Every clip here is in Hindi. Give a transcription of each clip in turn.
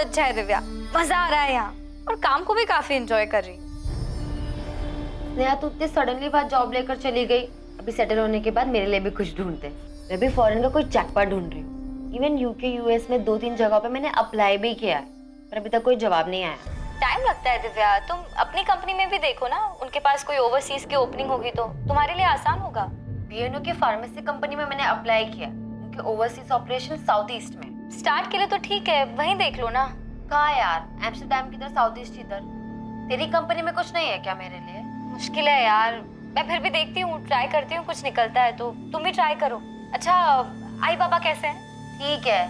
अच्छा है दिव्या, मजा आ रहा है यहाँ और काम को भी काफी एंजॉय कर रही हूँ। नेहा तू इतनी सडनली बात जॉब लेकर चली गई। अभी सेटल होने के बाद मेरे लिए भी कुछ ढूंढते। मैं भी फॉरेन का कोई जैकपॉट ढूंढ रही हूँ। इवन यूके यूएस में 2-3 जगहों पे मैंने अप्लाई भी किया है, पर अभी तक कोई जवाब नहीं आया। टाइम लगता है दिव्या, तुम अपनी कंपनी में भी देखो ना, उनके पास कोई ओवरसीज की ओपनिंग होगी तो तुम्हारे लिए आसान होगा। बीएनओ की फार्मेसी कंपनी में मैंने अप्लाई किया, उनके ओवरसीज ऑपरेशन साउथ ईस्ट में। स्टार्ट के लिए तो ठीक है, वहीं देख लो ना। कहाँ यार, एम्स्टरडैम की तरह, साउथ ईस्ट इधर। तेरी कंपनी में कुछ नहीं है क्या मेरे लिए? मुश्किल है यार, मैं फिर भी देखती हूँ, ट्राई करती हूँ, कुछ निकलता है तो तुम भी ट्राई करो। अच्छा, आई बाबा कैसे हैं? ठीक है,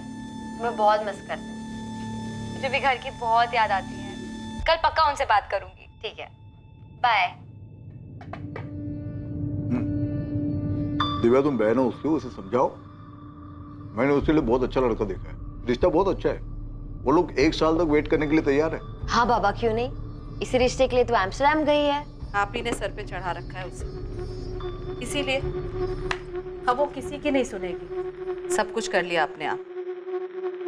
मैं बहुत मिस करती हूँ। मुझे भी घर की बहुत याद आती है। कल पक्का उनसे बात करूंगी। ठीक है, बाय। दिव्या तुम बहन हो उसकी, उसे समझाओ। मैंने उसके लिए बहुत अच्छा लड़का देखा है, रिश्ता बहुत अच्छा है। वो लोग 1 साल तक वेट करने के लिए तैयार है। हाँ बाबा, क्यों नहीं। इसी रिश्ते के लिए तो एम्स्टरडैम गई है। आप ही ने सर पे चढ़ा रखा है उसे, इसीलिए अब वो किसी की नहीं सुनेगी। सब कुछ कर लिया आपने, आप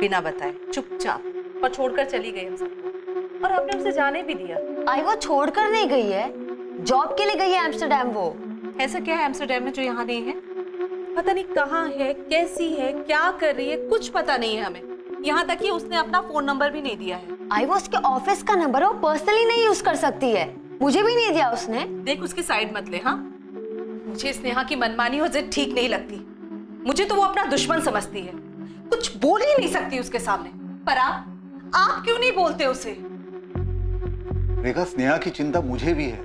बिना बताए चुपचाप, और छोड़कर चली गई हम सबको, और आपने उसे जाने भी दिया। आई वो छोड़कर नहीं गई है, जॉब के लिए गई है एम्स्टरडैम। वो ऐसा क्या है एम्स्टरडैम में जो यहाँ नहीं है? पता नहीं कहाँ है, कैसी है, क्या कर रही है, कुछ पता नहीं है हमें। यहाँ तक कि उसने अपना फोन नंबर भी नहीं दिया है। आई वो उसके ऑफिस का नंबर है, वो पर्सनली नहीं यूज कर सकती है। मुझे भी नहीं दिया उसने। देख, उसकी साइड मत ले। हाँ, मुझे स्नेहा की मनमानी और जिद ठीक नहीं लगती। मुझे तो वो अपना दुश्मन समझती है, कुछ बोल ही नहीं सकती उसके सामने। पर आप क्यों नहीं बोलते उसे? रेखा, स्नेहा की चिंता मुझे भी है,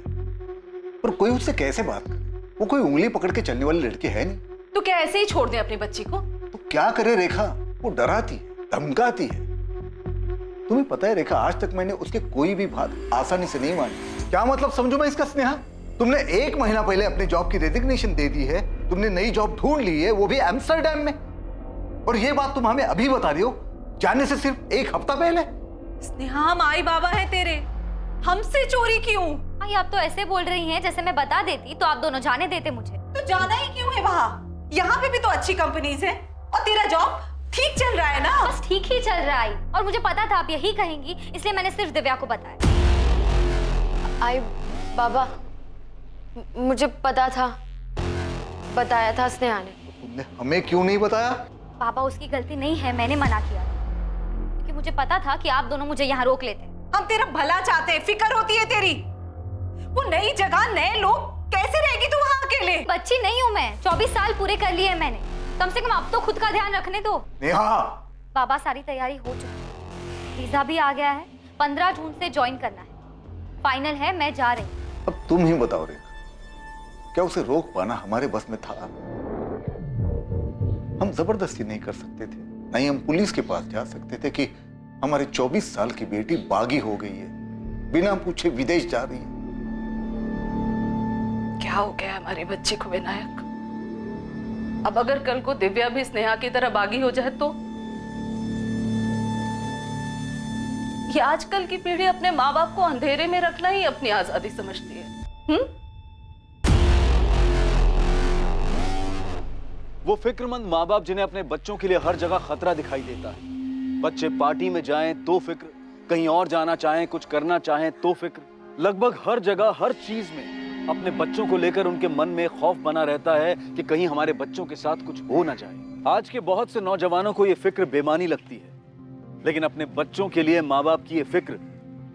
पर कोई उससे कैसे बात करे? वो कोई उंगली पकड़ के चलने वाली लड़की है नहीं। तो क्या ऐसे ही छोड़ दे अपनी बच्ची को? तो क्या करे रेखा, वो डराती है, धमकाती है। तुम्हें पता है रेखा, आज तक मैंने उसके कोई भी बात आसानी से नहीं मानी। क्या मतलब समझू मैं इसका स्नेहा? तुमने 1 महीना पहले अपने जॉब की रेजिग्नेशन दे दी है, तुमने नई जॉब ढूंढ ली है, वो भी एम्स्टरडैम में, और ये बात तुम हमें अभी बता रही हो, जाने से सिर्फ 1 हफ्ता पहले। स्नेहा, हम आई बाबा है तेरे, हमसे चोरी क्यों? आई, आप तो ऐसे बोल रही हैं जैसे मैं बता देती तो आप दोनों जाने देते मुझे। तो जाना ही क्यों है वहाँ? यहाँ पे भी तो अच्छी कंपनीज हैं, और तेरा जॉब ठीक चल रहा है ना? बस ठीक ही चल रहा है, और मुझे पता था आप यही कहेंगी, इसलिए मैंने सिर्फ दिव्या को बताया। आई बाबा, मुझे पता था, बताया था स्नेहा ने। तुमने हमें क्यों नहीं बताया? पापा, उसकी गलती नहीं है, मैंने मना किया क्योंकि मुझे पता था कि आप दोनों मुझे यहाँ रोक लेते। हम तेरा भला चाहते हैं, फिक्र होती है तेरी। वो नई जगह, नए लोग, कैसे रहेगी तू वहाँ अकेले? बच्ची नहीं हूँ मैं, 24 साल पूरे कर लिए हैं मैंने, कम से कम अब तो खुद का ध्यान रखने दो। नेहा! बाबा, सारी तैयारी हो चुकी है, वीजा भी आ गया है, 15 जून से ज्वाइन करना है, फाइनल है, मैं जा रही हूँ। अब तुम ही बताओ रेखा, क्या उसे रोक पाना हमारे बस में था? हम जबरदस्ती नहीं कर सकते थे, नहीं हम पुलिस के पास जा सकते थे कि हमारे 24 साल की बेटी बागी हो गई है, बिना पूछे विदेश जा रही है। क्या हो गया हमारे बच्चे को विनायक? अब अगर कल को दिव्या भी स्नेहा की तरह बागी हो जाए तो? ये आजकल की पीढ़ी अपने माँ बाप को अंधेरे में रखना ही अपनी आजादी समझती है। वो फिक्रमंद माँ बाप जिन्हें अपने बच्चों के लिए हर जगह खतरा दिखाई देता है। बच्चे पार्टी में जाएं तो फिक्र, कहीं और जाना चाहें, कुछ करना चाहें तो फिक्र। लगभग हर जगह, हर चीज में अपने बच्चों को लेकर उनके मन में खौफ बना रहता है कि कहीं हमारे बच्चों के साथ कुछ हो ना जाए। आज के बहुत से नौजवानों को ये फिक्र बेमानी लगती है, लेकिन अपने बच्चों के लिए माँ बाप की ये फिक्र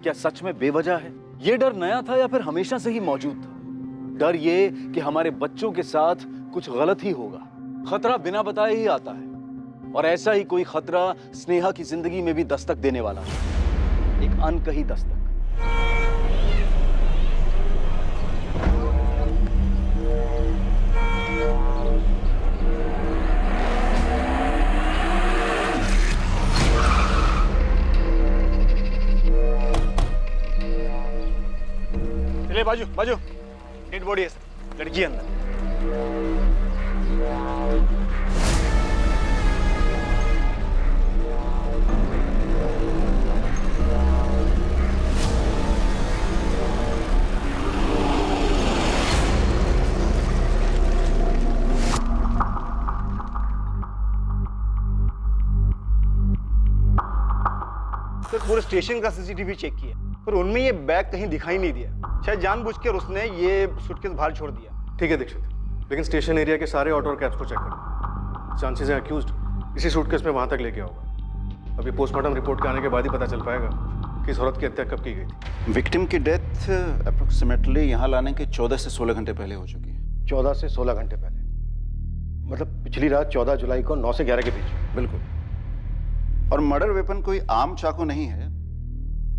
क्या सच में बेवजह है? ये डर नया था या फिर हमेशा से ही मौजूद था? डर ये कि हमारे बच्चों के साथ कुछ गलत ही होगा। खतरा बिना बताए ही आता है, और ऐसा ही कोई खतरा स्नेहा की जिंदगी में भी दस्तक देने वाला है, एक अनकही दस्तक। चलिए बाजू बाजू, डेड बॉडी है सर, लड़की है अंदर। सर पूरे स्टेशन का सीसीटीवी चेक किया, पर उनमें ये बैग कहीं दिखाई नहीं दिया। शायद जानबूझकर उसने ये सूटकेस बाहर छोड़ दिया। ठीक है दीक्षित, लेकिन स्टेशन एरिया के सारे ऑटो और कैब्स को चेक करो। चांसेस है अक्यूज्ड इसी सूटकेस में वहां तक लेके होगा। अभी पोस्टमार्टम रिपोर्ट के आने के बाद ही पता चल पाएगा कि इस औरत की हत्या कब की गई थी। विक्टिम की डेथ अप्रोक्सीमेटली यहाँ लाने के 14 से 16 घंटे पहले हो चुकी है। 14 से 16 घंटे पहले, मतलब पिछली रात 14 जुलाई को 9 से 11 के बीच। बिल्कुल। और मर्डर वेपन कोई आम चाकू नहीं है,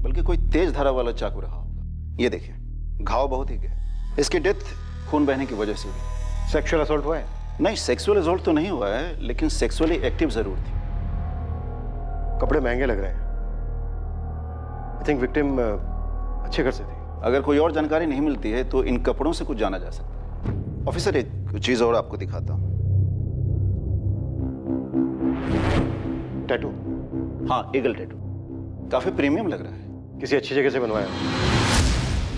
बल्कि कोई तेज धारा वाला चाकू रहा होगा। ये देखिए, घाव बहुत ही गहरा। इसकी डेथ खून बहने की वजह से हुई। सेक्सुअल असॉल्ट हुआ है? नहीं, सेक्सुअल असॉल्ट तो नहीं हुआ है, लेकिन सेक्सुअली एक्टिव जरूर थी। कपड़े महंगे लग रहे हैं। आई थिंक विक्टिम अच्छे घर से थी। अगर कोई और जानकारी नहीं मिलती है तो इन कपड़ों से कुछ जाना जा सकता है। ऑफिसर, एक चीज और आपको दिखाता हूँ। टैटू? हाँ, ईगल टैटू। काफी प्रीमियम लग रहा है। किसी अच्छी जगह से बनवाया?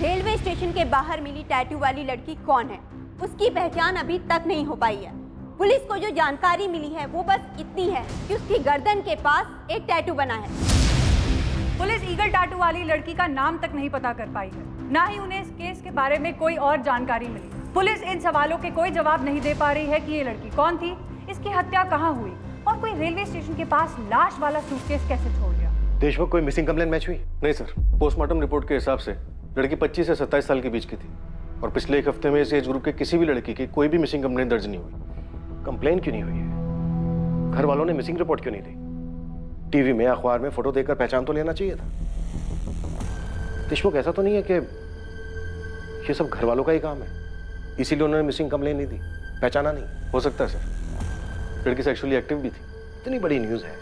रेलवे स्टेशन के बाहर मिली टैटू वाली लड़की कौन है, उसकी पहचान अभी तक नहीं हो पाई है। पुलिस को जो जानकारी मिली है वो बस इतनी है कि उसकी गर्दन के पास एक टैटू बना है। पुलिस ईगल टैटू वाली लड़की का नाम तक नहीं पता कर पाई है, ना ही उन्हें इस केस के बारे में कोई और जानकारी मिली। पुलिस इन सवालों के कोई जवाब नहीं दे पा रही है कि ये लड़की कौन थी, इसकी हत्या कहाँ हुई और कोई रेलवे स्टेशन के पास लाश वाला सूटकेस कैसे छोड़ गया। देशमुख, कोई मिसिंग कंप्लेंट मैच हुई? नहीं सर, पोस्टमार्टम रिपोर्ट के हिसाब से लड़की 25 से 27 साल के बीच की थी और पिछले एक हफ्ते में इस एज ग्रुप के किसी भी लड़की की कोई भी मिसिंग कंप्लेंट दर्ज नहीं हुई। कंप्लेंट क्यों नहीं हुई है? घर वालों ने मिसिंग रिपोर्ट क्यों नहीं दी? टीवी में, अखबार में फोटो देखकर पहचान तो लेना चाहिए था। देशमुख, ऐसा तो नहीं है कि ये सब घर वालों का ही काम है, इसीलिए उन्होंने मिसिंग कंप्लेंट नहीं दी, पहचाना नहीं? हो सकता है सर, लड़की सेक्सुअली एक्टिव भी थी। इतनी बड़ी न्यूज़ है,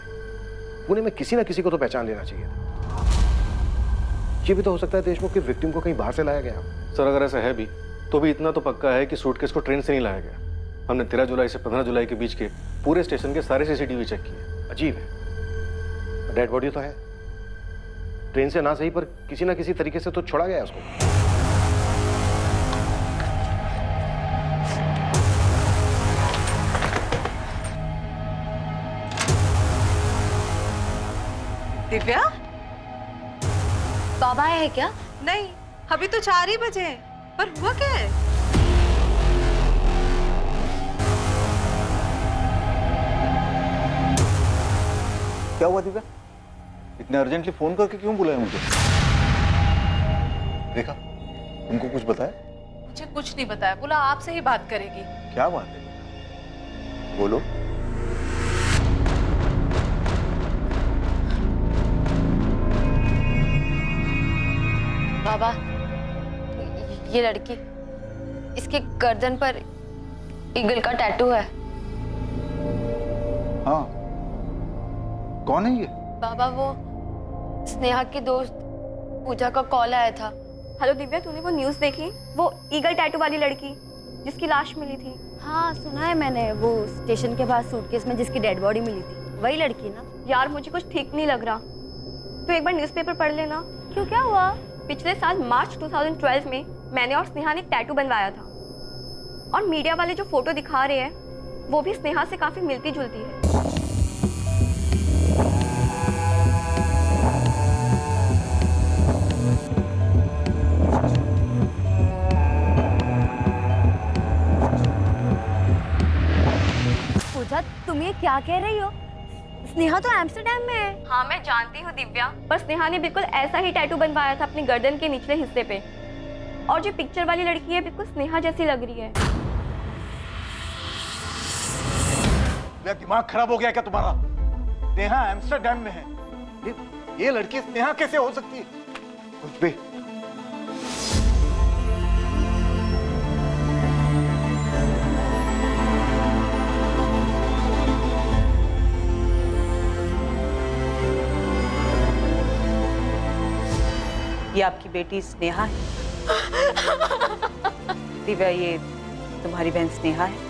पुणे में किसी ना किसी को तो पहचान लेना चाहिए था। ये भी तो हो सकता है देशमुख की विक्टिम को कहीं बाहर से लाया गया। सर, अगर ऐसा है भी तो भी इतना तो पक्का है कि सूटकेस को ट्रेन से नहीं लाया गया। हमने 13 जुलाई से 15 जुलाई के बीच के पूरे स्टेशन के सारे सीसीटीवी चेक किए। अजीब है, डेड बॉडी तो है, ट्रेन से ना सही पर किसी ना किसी तरीके से तो छोड़ा गया उसको। दिव्या, बाबा आए हैं क्या? नहीं, अभी तो 4 ही बजे हैं। पर हुआ क्या है? क्या हुआ दिव्या? इतने अर्जेंटली फोन करके क्यों बुलाया मुझे? रेखा, तुमको कुछ बताया? मुझे कुछ नहीं बताया, बोला आपसे ही बात करेगी। क्या बात है? बोलो। बाबा, ये लड़की, इसके गर्दन पर ईगल का टैटू है। हाँ, कौन है ये? बाबा, वो स्नेहा की दोस्त पूजा का कॉल आया था। हेलो दिव्या, तूने वो न्यूज़ देखी? वो ईगल टैटू वाली लड़की जिसकी लाश मिली थी। हाँ, सुना है मैंने, वो स्टेशन के पास सूटकेस में जिसकी डेड बॉडी मिली थी, वही लड़की ना? यार, मुझे कुछ ठीक नहीं लग रहा। तू एक बार न्यूज़पेपर पढ़ लेना। क्यों, क्या हुआ? पिछले साल मार्च 2012 में मैंने और स्नेहा ने एक टैटू बनवाया था, और मीडिया वाले जो फोटो दिखा रहे हैं वो भी स्नेहा से काफी मिलती जुलती है। पूजा, तुम ये क्या कह रही हो? स्नेहा तो एम्स्टर्डम में है। हाँ, मैं जानती हूँ दिव्या, पर स्नेहा ने बिल्कुल ऐसा ही टैटू बनवाया था अपनी गर्दन के निचले हिस्से पे, और जो पिक्चर वाली लड़की है बिल्कुल स्नेहा जैसी लग रही है। मेरा दिमाग खराब हो गया क्या तुम्हारा? स्नेहा एम्स्टरडैम में है, ये लड़की स्नेहा कैसे हो सकती है? कुछ भी। ये आपकी बेटी स्नेहा है। दिव्या, ये तुम्हारी बहन स्नेहा है।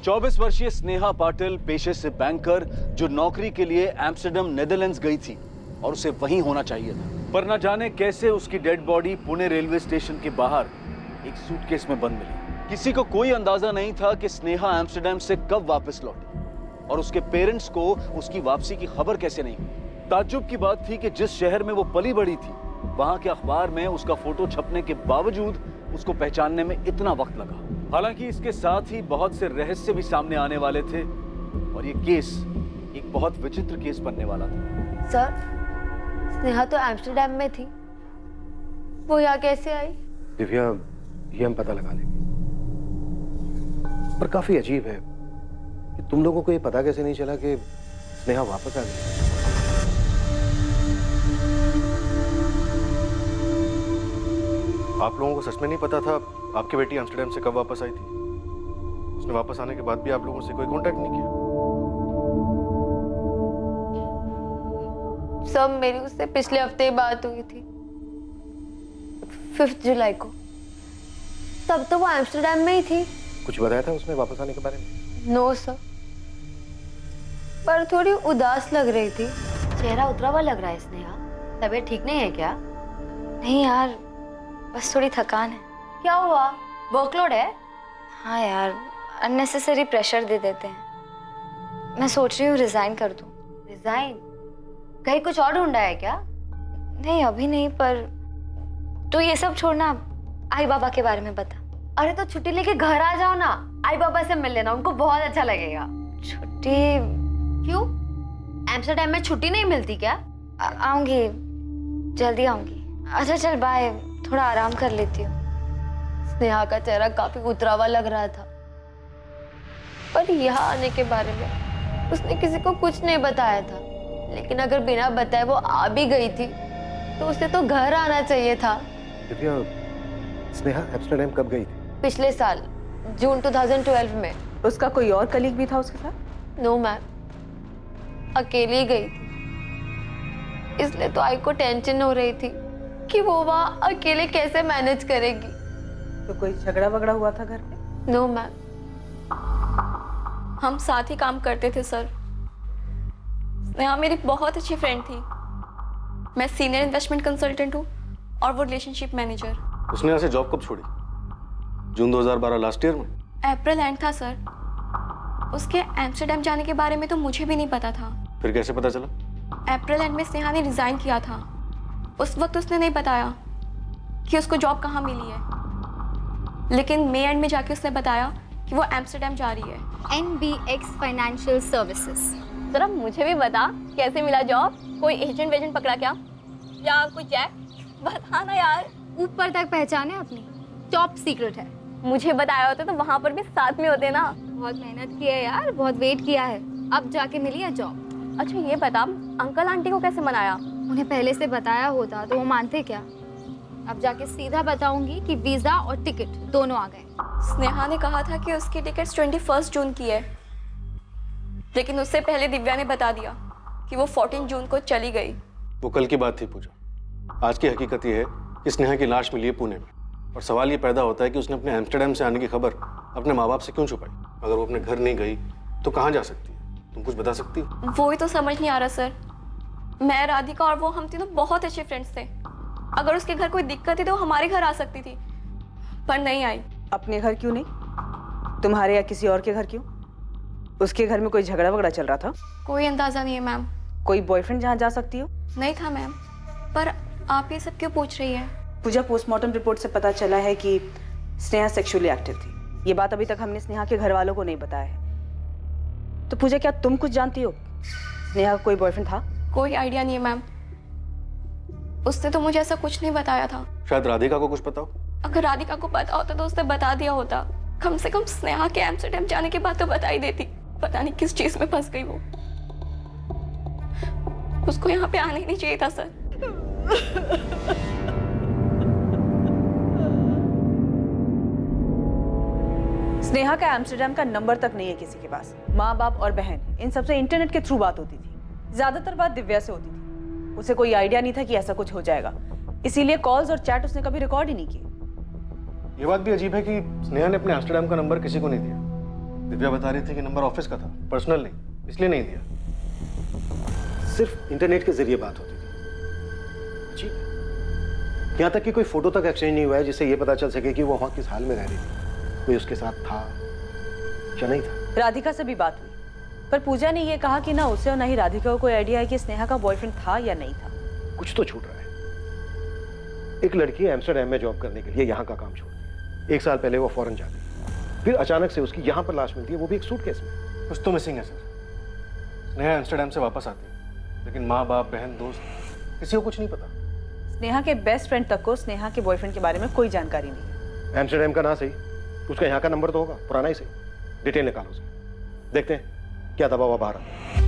24 वर्षीय स्नेहा पाटिल पेशे से बैंकर, जो नौकरी के लिए एम्स्टर्डम नेदरलैंड्स गई थी और उसे वहीं होना चाहिए था, पर न जाने कैसे उसकी dead body Pune railway station के बाहर एक सूटकेस में बंद मिली। किसी को कोई अंदाजा नहीं था कि स्नेहा एम्स्टर्डम से कब वापस लौटी और उसके पेरेंट्स को उसकी वापसी की खबर कैसे नहीं हुई। ताज्जुब की बात थी कि जिस शहर में वो पली बड़ी थी वहां के अखबार में उसका फोटो छपने के बावजूद उसको पहचानने में इतना वक्त लगा। हालांकि इसके साथ ही बहुत से रहस्य भी सामने आने वाले थे और ये केस एक बहुत विचित्र केस बनने वाला था। सर, स्नेहा तो एम्स्टर्डम में थी, वो यहाँ कैसे आई? दिव्या, ये हम पता लगा लेंगे, पर काफी अजीब है कि तुम लोगों को ये पता कैसे नहीं चला कि स्नेहा वापस आ गई। आप लोगों को सच में नहीं पता था आपकी बेटी एम्स्टर्डम से कब वापस आई थी? उसने वापस आने के बाद भी आप लोगों से कोई कांटेक्ट नहीं किया? सब मेरी उससे पिछले हफ्ते ही बात हुई थी, 5 जुलाई को। तब तो वो एम्स्टर्डम में ही थी। कुछ बताया था उसने वापस आने के बारे में? नो सर, पर थोड़ी उदास लग रही थी। चेहरा उतरा हुआ लग रहा है स्नेहा, तबीयत ठीक नहीं है क्या? नहीं यार, बस थोड़ी थकान है। क्या हुआ, वर्कलोड है? हाँ यार, अननेसेसरी प्रेशर दे देते हैं। मैं सोच रही हूँ रिजाइन कर दूँ। रिजाइन? कहीं कुछ और ढूंढा है क्या? नहीं अभी नहीं, पर तो ये सब छोड़ना, आई बाबा के बारे में बता। अरे तो छुट्टी लेके घर आ जाओ ना, आई बाबा से मिल लेना, उनको बहुत अच्छा लगेगा। छुट्टी? क्यों, एम्स्टर्डम में छुट्टी नहीं मिलती क्या? आऊंगी, जल्दी आऊंगी। अच्छा चल बाय, थोड़ा आराम कर लेती हूँ। स्नेहा का चेहरा काफी उतरा हुआ लग रहा था, पर यहाँ आने के बारे में उसने किसी को कुछ नहीं बताया था। लेकिन अगर बिना बताए वो आ भी गई थी तो उसे तो घर आना चाहिए था। दिव्या, स्नेहा एम्स्टर्डम कब गई थी? पिछले साल जून 2012 में। उसका कोई और कलीग भी था उसके साथ? नो मैम, अकेली गई थी। इसलिए तो आई को टेंशन हो रही थी कि वो वहाँ अकेले कैसे मैनेज करेगी। तो कोई झगड़ा वगड़ा हुआ था घर पे? No ma'am. हम साथ ही काम करते थे सर। स्नेहा मेरी बहुत अच्छी फ्रेंड थी। मैं सीनियर इन्वेस्टमेंट कंसल्टेंट हूँ और वो रिलेशनशिप मैनेजर। उसने यहाँ से जॉब कब छोड़ी? जून 2012 लास्ट ईयर में? अप्रैल एंड था सर। उसके एम्स्टर्डम जाने के बारे में तो मुझे भी नहीं पता था। फिर कैसे पता चला? अप्रैल एंड में स्नेहा ने रिजाइन किया था। उस वक्त उसने नहीं बताया कि उसको जॉब कहाँ मिली है, लेकिन मई एंड में जाके उसने बताया कि वो एम्स्टर्डम जा रही है। NBX financial services. जरा मुझे भी बता, कैसे मिला जॉब? कोई एजेंट वेजेंट पकड़ा क्या, या कोई चेक? बता ना यार। ऊपर तक पहचाने अपनी, टॉप सीक्रेट है। मुझे बताया होता तो वहाँ पर भी साथ में होते ना। बहुत मेहनत की है यार, बहुत वेट किया है, अब जाके मिली है जॉब। अच्छा ये बता, अंकल आंटी को कैसे मनाया? उन्हें पहले से बताया होता तो वो मानते क्या? अब जाके सीधा बताऊंगी कि वीजा और टिकट दोनों आ गए। स्नेहा ने कहा था कि उसकी टिकट 21 जून की है, लेकिन उससे पहले दिव्या ने बता दिया कि वो 14 जून को चली गई। वो कल की बात थी पूजा। आज की हकीकत ये है कि स्नेहा की लाश मिली है पुणे में, और सवाल ये पैदा होता है कि उसने अपने एम्स्टर्डम से आने की खबर अपने माँ बाप से क्यों छुपाई? अगर वो अपने घर नहीं गई तो कहाँ जा सकती है? तुम कुछ बता सकती हो? वो ही तो समझ नहीं आ रहा सर। मैं, राधिका और वो, हम तीनों बहुत अच्छे फ्रेंड्स थे। अगर उसके घर कोई दिक्कत थी तो वो हमारे घर आ सकती थी, पर नहीं आई। अपने घर क्यों नहीं, तुम्हारे या किसी और के घर क्यों? उसके घर में कोई झगड़ा वगड़ा चल रहा था? कोई अंदाजा नहीं है मैम। कोई बॉयफ्रेंड जहाँ जा सकती हो? नहीं था मैम। पर आप ये सब क्यों पूछ रही है? पूजा, पोस्टमार्टम रिपोर्ट से पता चला है कि स्नेहा सेक्सुअली एक्टिव थी। ये बात अभी तक हमने स्नेहा के घर वालों को नहीं बताया है। तो पूजा, क्या तुम कुछ जानती हो? स्नेहा का कोई बॉयफ्रेंड था? कोई आइडिया नहीं है मैम। उसने तो मुझे ऐसा कुछ नहीं बताया था। शायद राधिका को कुछ पता हो? अगर राधिका को पता होता तो उसने बता दिया होता। कम से कम स्नेहा के एम्स्टर्डम जाने के बाद तो बता ही देती। पता नहीं किस चीज में फंस गई वो। उसको यहाँ पे आने ही नहीं चाहिए था सर। स्नेहा का एम्स्टर्डम का नंबर तक नहीं है किसी के पास। माँ बाप और बहन, इन सबसे इंटरनेट के थ्रू बात होती थी। ज्यादातर बात दिव्या से होती थी। उसे कोई आइडिया नहीं था कि ऐसा कुछ हो जाएगा, इसीलिए कॉल्स और चैट उसने कभी रिकॉर्ड ही नहीं किए। ये बात भी अजीब है कि स्नेहा ने अपने एम्स्टर्डम का नंबर किसी को नहीं दिया। दिव्या बता रही थी कि नंबर ऑफिस का था, पर्सनल नहीं, इसलिए नहीं दिया। सिर्फ इंटरनेट के जरिए बात होती थी। जी यहाँ तक कि कोई फोटो तक एक्सचेंज नहीं हुआ है जिससे ये पता चल सके कि वो वहाँ किस हाल में रह रही थी, कोई उसके साथ था या नहीं था। राधिका से भी बात हुई, पर पूजा ने ये कहा कि ना उसे और ना ही राधिका को कोई आइडिया है कि स्नेहा का बॉयफ्रेंड था या नहीं था। कुछ तो छूट रहा है। एक लड़की एम्स्टर्डम में जॉब करने के लिए यहाँ का काम छोड़ दिया, 1 साल पहले वो फॉरेन जा गई, फिर अचानक से उसकी यहाँ पर लाश मिलती है, वो भी एक सूटकेस में। कुछ तो मिसिंग है सर। स्नेहा एम्स्टर्डम से वापस आती है, लेकिन माँ बाप बहन दोस्त किसी को कुछ नहीं पता। स्नेहा के बेस्ट फ्रेंड तक को स्नेहा के बॉयफ्रेंड के बारे में कोई जानकारी नहीं है। एम्स्टर्डम का ना सही, उसका यहाँ का नंबर तो होगा, पुराना ही सही। डिटेल निकालो उसकी, देखते हैं क्या दबाव अब आ रहा है।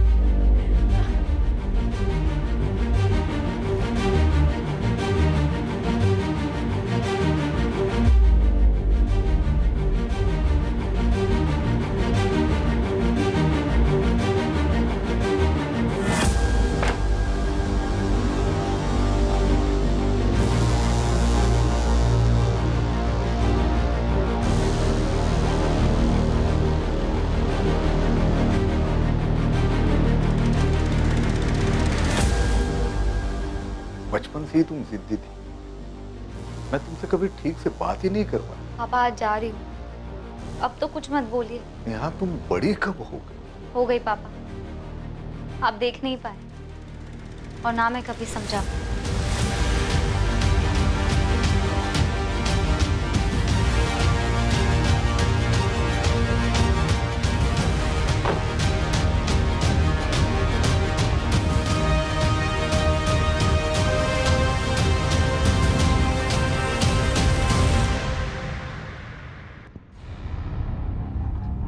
बचपन से ही तुम जिद्दी थी, मैं तुमसे कभी ठीक से बात ही नहीं कर पाया। पापा आज जा रही हूँ, अब तो कुछ मत बोलिए। नेहा तुम बड़ी कब हो गई? हो गई पापा, आप देख नहीं पाए और ना मैं कभी समझा।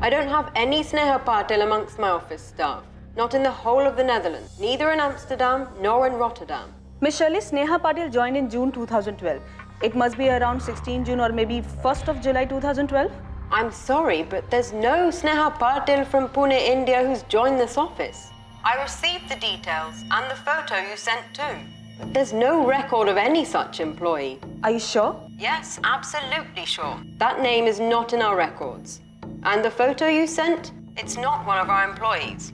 I don't have any Sneha Patil amongst my office staff. Not in the whole of the Netherlands. Neither in Amsterdam nor in Rotterdam. Miss Shirley, Sneha Patil joined in June 2012. It must be around 16 June or maybe 1st of July 2012. I'm sorry, but there's no Sneha Patil from Pune, India who's joined this office. I received the details and the photo you sent too. But there's no record of any such employee. Are you sure? Yes, absolutely sure. That name is not in our records. And the photo you sent, it's not one of our employees.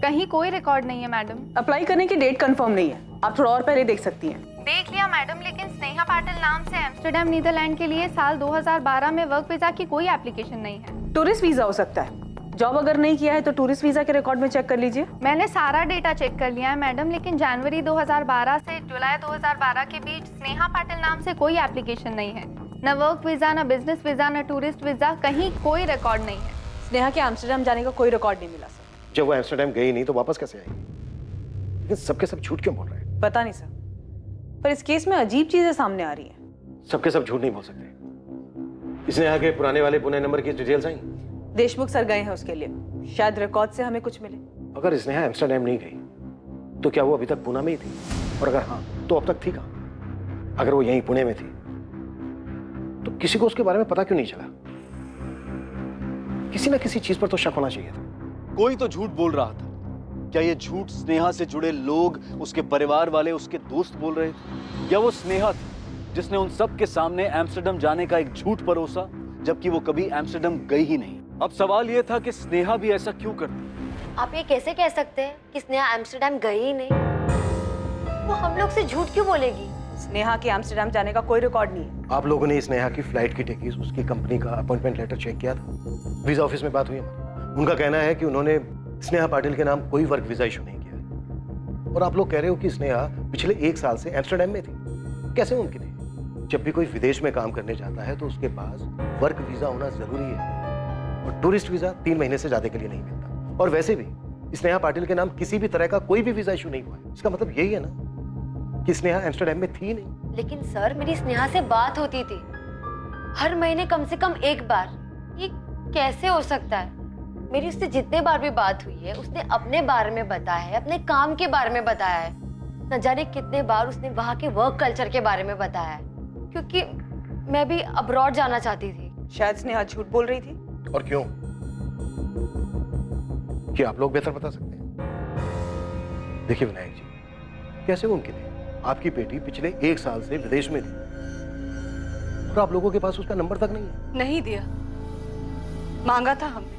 कहीं कोई रिकॉर्ड नहीं है मैडम। अप्लाई करने की डेट कंफर्म नहीं है, आप थोड़ा और पहले देख सकती हैं। देख लिया मैडम, लेकिन स्नेहा पाटिल नाम से एम्स्टर्डम नीदरलैंड के लिए साल 2012 में वर्क वीजा की कोई एप्लीकेशन नहीं है। टूरिस्ट वीजा हो सकता है। जॉब अगर नहीं किया है तो टूरिस्ट वीजा के रिकॉर्ड में चेक कर लीजिए। मैंने सारा डेटा चेक कर लिया है मैडम, लेकिन जनवरी 2012 से जुलाई 2012 के बीच स्नेहा पाटिल नाम से कोई एप्लीकेशन नहीं है। न वर्क वीजा, न बिजनेस वीजा, न टूरिस्ट वीजा, कहीं कोई रिकॉर्ड नहीं है। स्नेहा के एम्स्टर्डम जाने का कोई रिकॉर्ड नहीं मिला सर। जब वो एम्स्टर्डम गई नहीं तो वापस कैसे आई? लेकिन सबके सब झूठ क्यों बोल रहे हैं? पता नहीं सर, पर इस केस में अजीब चीजें सामने आ रही हैं। सबके सब झूठ नहीं बोल सकते। इसने आगे पुराने वाले पुणे नंबर की डिटेल्स आई? देशमुख सर गए हैं उसके लिए, शायद रिकॉर्ड से हमें कुछ मिले। अगर स्नेहा एम्स्टर्डम नहीं गई तो क्या वो अभी तक पुणे में ही थी? और अगर हाँ तो अब तक थी कहाँ? अगर वो यहीं पुणे में थी तो किसी को उसके बारे में पता क्यों नहीं चला? किसी ना किसी चीज पर तो शक होना चाहिए था। कोई तो झूठ बोल रहा था। क्या ये झूठ स्नेहा से जुड़े लोग, उसके परिवार वाले, उसके दोस्त बोल रहे थे? या वो स्नेहा थी जिसने उन सब के सामने एम्स्टर्डम जाने का एक झूठ परोसा, जबकि वो कभी एम्स्टर्डम गई ही नहीं? अब सवाल ये था कि स्नेहा भी ऐसा क्यों करती? आप ये कैसे कह सकते हैं कि स्नेहा एम्स्टर्डम गई ही नहीं? वो हम लोग से झूठ क्यों बोलेगी? स्नेहा के एम्स्टर्डम जाने का कोई रिकॉर्ड नहीं है। आप लोगों ने स्नेहा की फ्लाइट की टिकट, उसकी कंपनी का अपॉइंटमेंट लेटर चेक किया था? वीजा ऑफिस में बात हुई हमारी। उनका कहना है कि उन्होंने स्नेहा पाटिल के नाम कोई वर्क वीजा इशू नहीं किया। और आप लोग कह रहे हो कि स्नेहा पिछले 1 साल से एम्स्टर्डम में थी। कैसे मुमकिन है? जब भी कोई विदेश में काम करने जाता है तो उसके पास वर्क वीजा होना जरूरी है, और टूरिस्ट वीजा 3 महीने से ज्यादा के लिए नहीं मिलता। और वैसे भी स्नेहा पाटिल के नाम किसी भी तरह का कोई भी वीजा इशू नहीं हुआ है। इसका मतलब यही है ना कि स्नेहा एम्स्टर्डम में थी नहीं। लेकिन सर, मेरी स्नेहा से बात होती थी हर महीने कम से कम 1 बार। ये कैसे हो सकता है? मेरी उससे जितने बार भी बात हुई है, उसने अपने बारे में बताया है, अपने काम के बारे में बताया है। न जाने कितने बार उसने वहाँ के वर्क कल्चर के बारे में बताया है, क्योंकि मैं भी अब्रॉड जाना चाहती थी। शायद स्नेहा झूठ बोल रही थी। और क्यों? क्या आप लोग बेहतर बता सकते हैं? देखिए विनायक जी, कैसे मुमकिन है आपकी बेटी पिछले 1 साल से विदेश में थी और आप लोगों के पास उसका नंबर तक नहीं है? नहीं दिया, मांगा था हमने,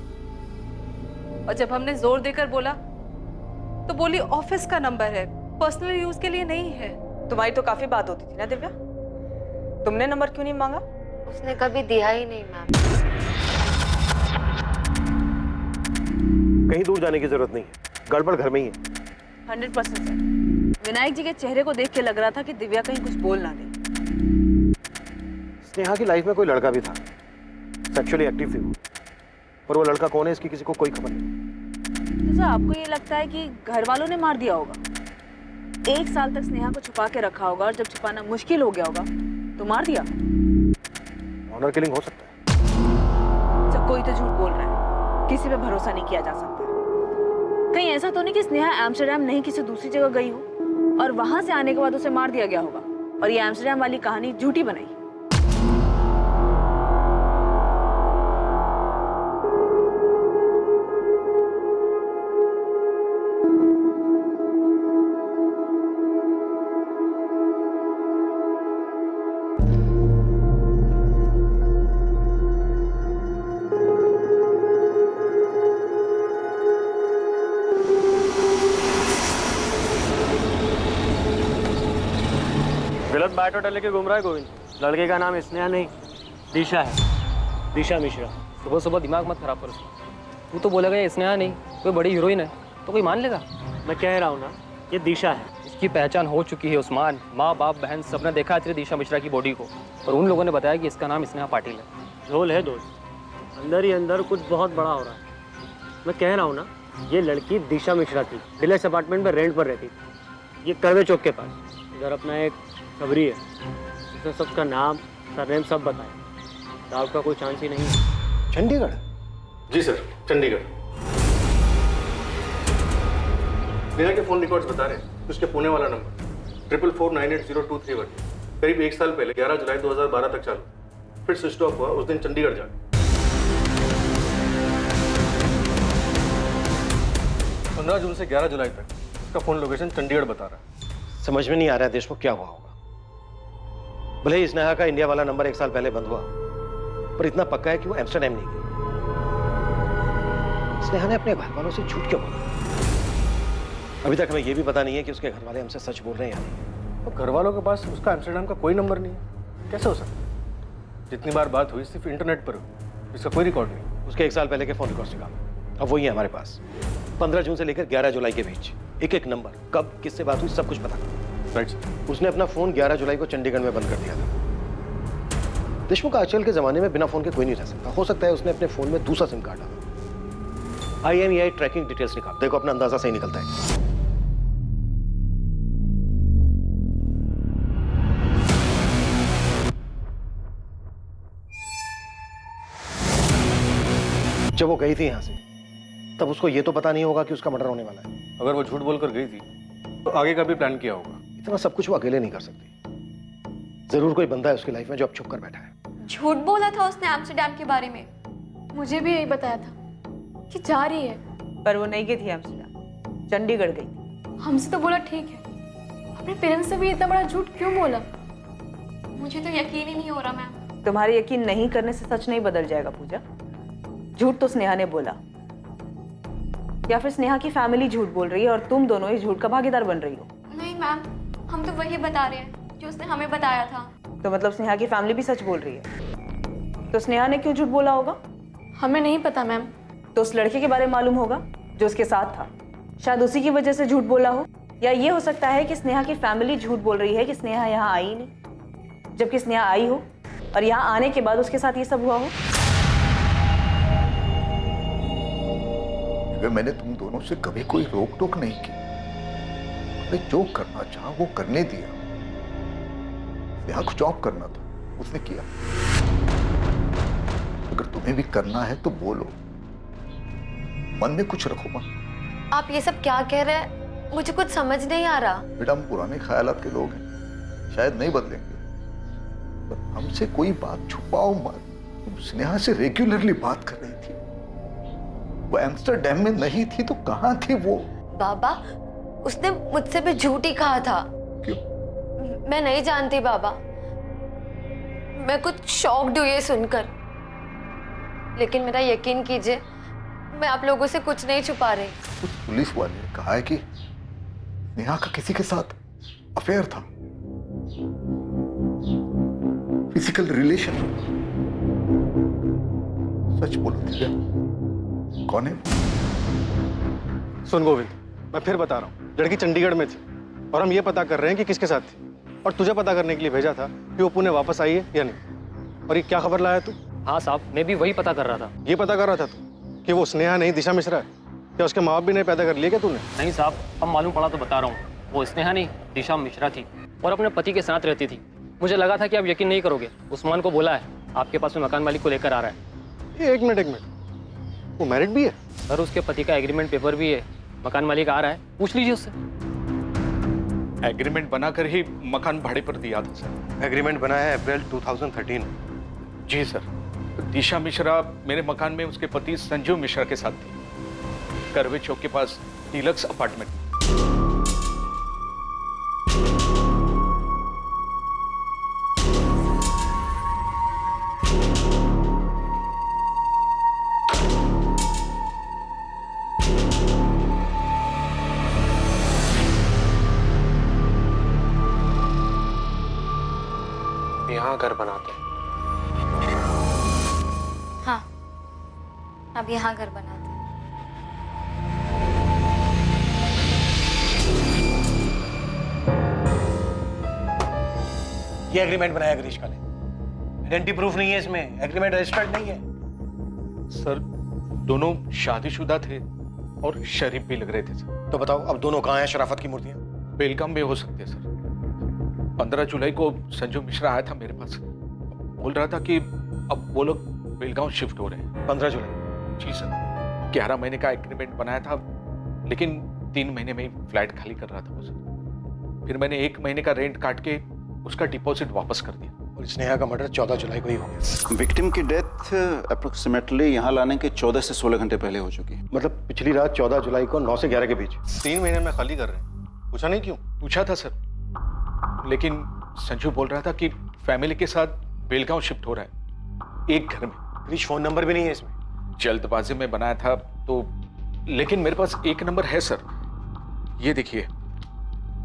और जब हमने जोर देकर बोला तो बोली ऑफिस का नंबर है, पर्सनल यूज के लिए नहीं है। तुम्हारी तो काफी बात होती थी ना दिव्या, तुमने नंबर क्यों नहीं मांगा? उसने कभी दिया ही नहीं मैम। कहीं दूर जाने की जरूरत नहीं है, गड़बड़ घर में ही है। 100% विनायक जी के चेहरे को देख के लग रहा था कि दिव्या कहीं कुछ बोल ना दे। स्नेहा की लाइफ में कोई लड़का भी था, सेक्सुअली एक्टिव थी वो, और वो लड़का कौन है इसकी किसी को कोई खबर नहीं। तो सर आपको ये लगता है कि घर वालों ने मार दिया होगा? 1 साल तक स्नेहा को छुपा के रखा होगा और जब छुपाना मुश्किल हो गया होगा तो मार दिया। ऑनर किलिंग हो सकता है। सब कोई तो झूठ बोल रहा है, किसी पे भरोसा नहीं किया जा सकता। कहीं ऐसा तो नहीं कि स्नेहा एम्स्टर्डम नहीं किसी दूसरी जगह गई हो और वहां से आने के बाद उसे मार दिया गया होगा और ये एम्स्टर्डम वाली कहानी झूठी बनाई। गलत बायोडाटा लेके घूम रहा है गोविंद। लड़के का नाम स्नेहा नहीं दिशा है, दिशा मिश्रा। सुबह सुबह दिमाग मत खराब करो। तू तो बोलेगा ये स्नेहा नहीं कोई बड़ी हीरोइन है तो कोई मान लेगा? मैं कह रहा हूँ ना, ये दिशा है। इसकी पहचान हो चुकी है उस्मान। माँ बाप बहन सबने देखा है तेरी दिशा मिश्रा की बॉडी को, और उन लोगों ने बताया कि इसका नाम स्नेहा पाटिल है। झोल है दोस्त, अंदर ही अंदर कुछ बहुत बड़ा हो रहा है। मैं कह रहा हूँ ना, ये लड़की दिशा मिश्रा थी, डिलक्स अपार्टमेंट में रेंट पर रहती थी, ये करवे चौक के पास। इधर अपना एक खबरी है, इसने सबका नाम सरनेम सब बताया। डाउट का कोई चांस ही नहीं है। चंडीगढ़? जी सर, चंडीगढ़। नेहा के फोन रिकॉर्ड्स बता रहे हैं उसके पुणे वाला नंबर 44498023 करीब 1 साल पहले 11 जुलाई 2012 तक चालू, फिर स्विच ऑफ हुआ उस दिन चंडीगढ़ जाके। 15 जून से 11 जुलाई तक उसका फोन लोकेशन चंडीगढ़ बता रहा है। समझ में नहीं आ रहा है देशमुख क्या हुआ होगा। भले ही स्नेहा का इंडिया वाला नंबर 1 साल पहले बंद हुआ, पर इतना पक्का है कि वो एम्स्टर्डम नहीं गई। स्नेहा ने अपने घर वालों से झूठ क्यों बोला? अभी तक हमें यह भी पता नहीं है कि उसके घर वाले हमसे सच बोल रहे हैं या नहीं। तो घर वालों के पास उसका एम्स्टर्डम का कोई नंबर नहीं है, कैसे हो सकता? जितनी बार बात हुई सिर्फ इंटरनेट पर हुई, इसका कोई रिकॉर्ड नहीं। उसके 1 साल पहले के फोन रिकॉर्ड निकालो, अब वही है हमारे पास। 15 जून से लेकर 11 जुलाई के बीच एक एक नंबर, कब किससे बात हुई, सब कुछ पता। राइट। उसने अपना फोन 11 जुलाई को चंडीगढ़ में बंद कर दिया था। देशमुख आजकल के जमाने में बिना फोन के कोई नहीं रह सकता। हो सकता है उसने अपने फोन में दूसरा सिम कार्ड डाला। IMEI ट्रैकिंग डिटेल्स निकाल, देखो अपना अंदाजा सही निकलता है। जब वो गई थी यहां से, तब उसको ये तो पता नहीं होगा कि उसका मर्डर होने वाला है। अगर वो झूठ बोलकर गई थी तो आगे का भी प्लान किया होगा। इतना सब कुछ वो अकेले नहीं कर सकती। जरूर कोई बंदा है उसकी लाइफ में जो अब छुप कर बैठा है। झूठ बोला था उसने एम्स्टर्डम के बारे में। मुझे भी यही बताया था कि जा रही है, पर वो नहीं गई थी एम्स्टर्डम, चंडीगढ़ गई थी। हमसे तो बोला ठीक है, अपने पेरेंट्स से भी इतना बड़ा झूठ क्यों बोला? मुझे तो यकीन ही नहीं हो रहा मैम। तुम्हारे यकीन नहीं करने से सच नहीं बदल जाएगा पूजा। झूठ तो स्नेहा ने बोला, या फिर स्नेहा की फैमिली झूठ बोल रही है और तुम दोनों इस झूठ का भागीदार बन रही हो। नहीं मैम, हम तो वही बता रहे हैं जो उसने हमें बताया था। तो मतलब स्नेहा की फैमिली भी सच बोल रही है? तो स्नेहा ने क्यों झूठ बोला होगा? हमें नहीं पता मैम। तो उस लड़के के बारे में मालूम होगा जो उसके साथ था, शायद उसी की वजह से झूठ बोला हो। या ये हो सकता है कि स्नेहा की फैमिली झूठ बोल रही है कि स्नेहा यहाँ आई नहीं, जबकि स्नेहा आई हो और यहाँ आने के बाद उसके साथ ये सब हुआ हो। मैंने तुम दोनों से कभी कोई रोक टोक नहीं की। मैं जो करना चाहा वो करने दिया। यहाँ कुछ जॉब करना था, उसने किया। अगर तुम्हें भी करना है तो बोलो, मन में कुछ रखो मत। आप ये सब क्या कह रहे हैं? मुझे कुछ समझ नहीं आ रहा। बेटा हम पुराने ख्यालात के लोग हैं, शायद नहीं बदलेंगे, पर हमसे कोई बात छुपाओ मत। तुम स्नेहा से रेगुलरली बात कर रही थी, वो एम्स्टर्डम में नहीं थी तो कहाँ थी वो? बाबा, उसने मुझसे भी झूठ ही कहा था। क्यों? मैं नहीं जानती बाबा, मैं कुछ शॉक्ड हुई ये सुनकर। लेकिन मेरा यकीन कीजिए, मैं आप लोगों से कुछ नहीं छुपा रही। कुछ पुलिस वाले ने कहा है कि नेहा का किसी के साथ अफेयर था। Physical relation? सच बोलो दिव्या, कौन है? सुन गोविंद, मैं फिर बता रहा हूँ, लड़की चंडीगढ़ में थी और हम ये पता कर रहे हैं कि किसके साथ थी, और तुझे पता करने के लिए भेजा था कि वो पुणे वापस आई है या नहीं। और ये क्या खबर लाया तू? हाँ साहब, मैं भी वही पता कर रहा था। ये पता कर रहा था तू कि वो स्नेहा नहीं दिशा मिश्रा है? क्या उसके माँ बाप भी नहीं पैदा कर लिए क्या तूने? नहीं साहब, अब मालूम पड़ा तो बता रहा हूँ, वो स्नेहा नहीं दिशा मिश्रा थी और अपने पति के साथ रहती थी। मुझे लगा था कि आप यकीन नहीं करोगे, उस्मान को बोला है आपके पास में मकान मालिक को लेकर आ रहा है। एक मिनट, वो मैरिड भी है? सर उसके पति का एग्रीमेंट पेपर भी है, मकान मालिक आ रहा है, पूछ लीजिए उससे। एग्रीमेंट बनाकर ही मकान भाड़े पर दिया था सर। एग्रीमेंट बना है अप्रैल 2013। जी सर। दिशा मिश्रा मेरे मकान में उसके पति संजीव मिश्रा के साथ थी, करवे चौक के पास डीलक्स अपार्टमेंट। यहाँ घर बनाते हैं। हाँ, अब यहाँ घर बनाते हैं। ये एग्रीमेंट बनाया ग्रीष्मा ने। आइडेंटिटी प्रूफ नहीं है इसमें, एग्रीमेंट रजिस्टर्ड नहीं है। सर दोनों शादीशुदा थे और शरीफ भी लग रहे थे सर। तो बताओ अब दोनों कहाँ हैं शराफत की मूर्तियां? बेलगाम में हो सकते हैं सर। 15 जुलाई को संजू मिश्रा आया था मेरे पास, बोल रहा था कि अब वो लोग बेलगांव शिफ्ट हो रहे हैं। 15 जुलाई? जी सर। 11 महीने का एग्रीमेंट बनाया था, लेकिन 3 महीने में ही फ्लैट खाली कर रहा था वो सर। फिर मैंने 1 महीने का रेंट काट के उसका डिपॉजिट वापस कर दिया। और स्नेहा का मर्डर 14 जुलाई को ही हो गया। विक्टिम की डेथ अप्रोक्सीमेटली यहाँ लाने के 14 से 16 घंटे पहले हो चुकी है। मतलब पिछली रात 14 जुलाई को 9 से 11 के बीच। 3 महीने में खाली कर रहे हैं, पूछा नहीं क्यों? पूछा था सर, लेकिन संजू बोल रहा था कि फैमिली के साथ बेलगांव शिफ्ट हो रहा है, एक घर में। ग्रीश फोन नंबर भी नहीं है इसमें? जल्दबाजी में बनाया था तो, लेकिन मेरे पास एक नंबर है सर, ये देखिए,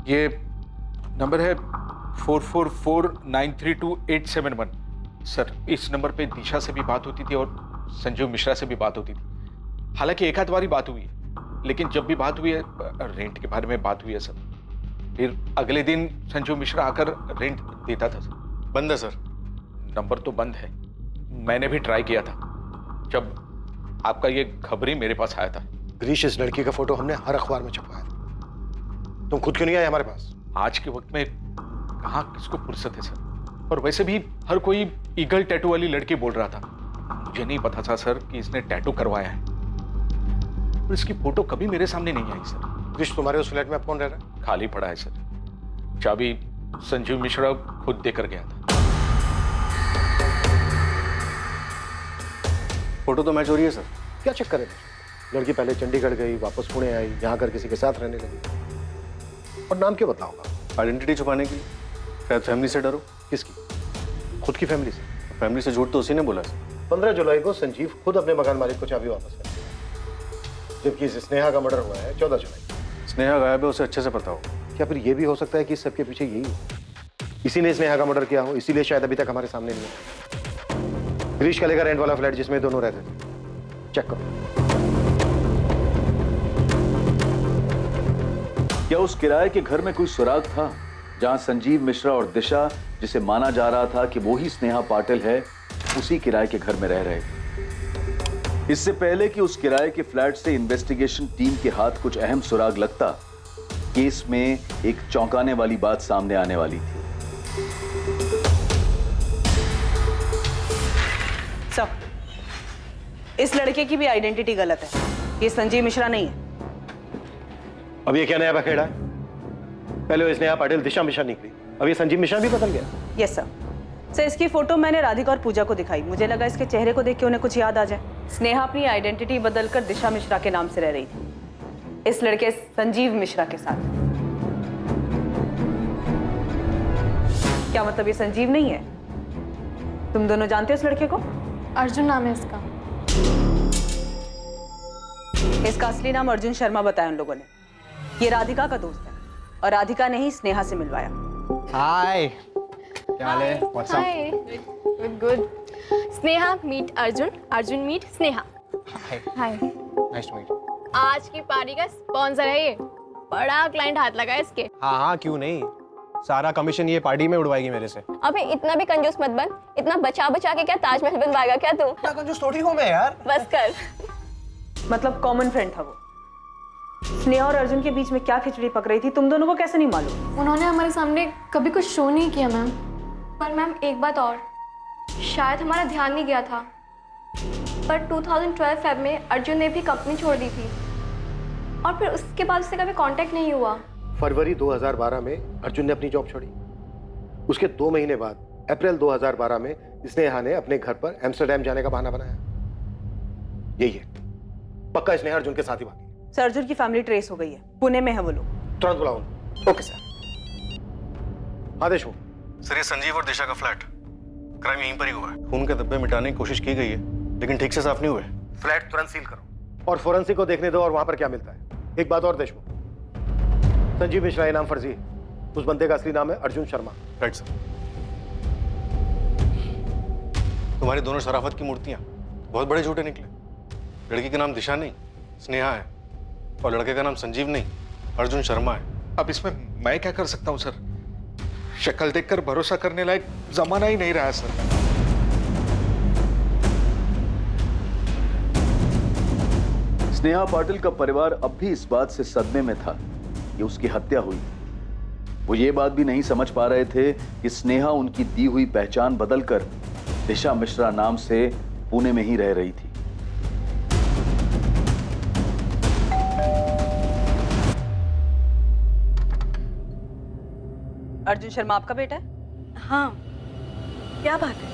ये नंबर है 444932 सर। इस नंबर पे दिशा से भी बात होती थी और संजीव मिश्रा से भी बात होती थी। हालांकि एक आध बार ही बात हुई है, लेकिन जब भी बात हुई है रेंट के बारे में बात हुई है सर। फिर अगले दिन संजीव मिश्रा आकर रेंट देता था सर। बंद है सर? नंबर तो बंद है, मैंने भी ट्राई किया था जब आपका ये खबरी मेरे पास आया था। ग्रीश, इस लड़की का फोटो हमने हर अखबार में छपवाया था, तुम खुद क्यों नहीं आए हमारे पास? आज के वक्त में कहाँ किसको फुर्सत है सर, और वैसे भी हर कोई ईगल टैटू वाली लड़की बोल रहा था। मुझे नहीं पता था सर कि इसने टैटू करवाया है, और इसकी फोटो कभी मेरे सामने नहीं आई सर। ग्रीश, तुम्हारे उस फ्लैट में अब कौन रह रहा है? खाली पड़ा है सर, चाबी संजीव मिश्रा खुद देकर गया था। फोटो तो मैच हो रही है सर। क्या चक्कर है? लड़की पहले चंडीगढ़ गई, वापस पुणे आई, यहाँ कर किसी के साथ रहने लगी। और नाम क्यों बदला होगा? आइडेंटिटी छुपाने के लिए, शायद फैमिली से डरो। किसकी? खुद की फैमिली से? फैमिली से झूठ तो उसी ने बोला सर। 15 जुलाई को संजीव खुद अपने मकान मालिक को चाबी वापस कर दिया, जबकि इस स्नेहा का मर्डर हुआ है 14 जुलाई। स्नेहा गायब है, उसे अच्छे से पता हो। क्या फिर ये भी हो सकता है कि इस सबके पीछे यही हो, इसी ने स्नेहा का मर्डर किया हो, इसीलिए शायद अभी तक हमारे सामने नहीं है। ग्रीश का लेकर रेंट वाला फ्लैट जिसमें दोनों रहते थे, चेक करो। क्या उस किराए के घर में कोई सुराग था जहां संजीव मिश्रा और दिशा, जिसे माना जा रहा था कि वो ही स्नेहा पाटिल है, उसी किराए के घर में रह रहे थे? इससे पहले कि उस किराए के फ्लैट से इन्वेस्टिगेशन टीम के हाथ कुछ अहम सुराग लगता, केस में एक चौंकाने वाली बात सामने आने वाली थी। सब इस लड़के की भी आइडेंटिटी गलत है, ये संजीव मिश्रा नहीं है। अब ये क्या नया बखेड़ा है? पहले वो स्नेहा पाटिल दिशा मिश्रा निकली, अब ये संजीव मिश्रा भी बदल गया। Yes sir. सर इसकी फोटो मैंने राधिका और पूजा को दिखाई, मुझे लगा इसके चेहरे को देख के उन्हें कुछ याद आ जाए। स्नेहा अपनी आइडेंटिटी बदलकर दिशा मिश्रा के नाम से रह रही थी, इस लड़के संजीव मिश्रा के साथ। क्या मतलब ये संजीव नहीं है? तुम दोनों जानते हो इस लड़के को? अर्जुन नाम है इसका। इसका असली नाम अर्जुन शर्मा बताया उन लोगों ने। ये राधिका का दोस्त है और राधिका ने ही स्नेहा से मिलवाया। हाय, क्या हाल है? What's up? Good, good. Sneha meet Arjun, Arjun meet Sneha. Hi. Nice to meet you. आज की पार्टी का स्पॉन्सर है ये, बड़ा क्लाइंट हाथ लगा है इसके। हाँ, क्यों नहीं? सारा कमीशन ये पार्टी में उड़वाएगी मेरे से। अबे इतना भी कंजूस मत बन, इतना बचा बचा के क्या ताजमहल बनवाएगा क्या तू? इतना कंजूस थोड़ी हूँ मैं यार। बस कर। मतलब कॉमन फ्रेंड था वो। स्नेहा और अर्जुन के बीच में क्या खिचड़ी पक रही थी तुम दोनों को कैसे नहीं मालूम? उन्होंने हमारे सामने कभी कुछ शो नहीं किया मैम। पर मैम एक बात और, शायद हमारा ध्यान नहीं गया था, पर 2012 फेब में अर्जुन ने भी कंपनी छोड़ दी थी और फिर उसके बाद उससे कभी कांटेक्ट नहीं हुआ। फरवरी 2012 में अर्जुन ने अपनी जॉब छोड़ी। उसके 2 महीने बाद अप्रैल 2012 में स्नेहा ने अपने घर पर एम्स्टर्डम जाने का बहाना बनाया। यही है, पक्का स्नेहा अर्जुन के साथ ही भागी। सर अर्जुन की फैमिली ट्रेस हो गई है, पुणे में है वो लोग। तुरंत बुलाओ। Okay sir. आदेश हो सर, ये संजीव और दिशा का फ्लैट, क्राइम यहीं पर ही हुआ है। खून के धब्बे मिटाने की कोशिश की गई है लेकिन ठीक से साफ नहीं हुए। फ्लैट तुरंत सील करो और फोरेंसिक को देखने दो और वहां पर क्या मिलता है। एक बात और देशमुख, संजीव मिश्रा ये नाम फर्जी है, उस बंदे का असली नाम है अर्जुन शर्मा। Right sir. तुम्हारी दोनों शराफत की मूर्तियां बहुत बड़े झूठे निकले। लड़की का नाम दिशा नहीं स्नेहा है और लड़के का नाम संजीव नहीं अर्जुन शर्मा है। अब इसमें मैं क्या कर सकता हूँ सर? शक्ल देखकर भरोसा करने लायक जमाना ही नहीं रहा है सर। स्नेहा पाटिल का परिवार अब भी इस बात से सदमे में था कि उसकी हत्या हुई। वो ये बात भी नहीं समझ पा रहे थे कि स्नेहा उनकी दी हुई पहचान बदलकर दिशा मिश्रा नाम से पुणे में ही रह रही थी। अर्जुन शर्मा आपका बेटा है? हाँ, क्या बात है?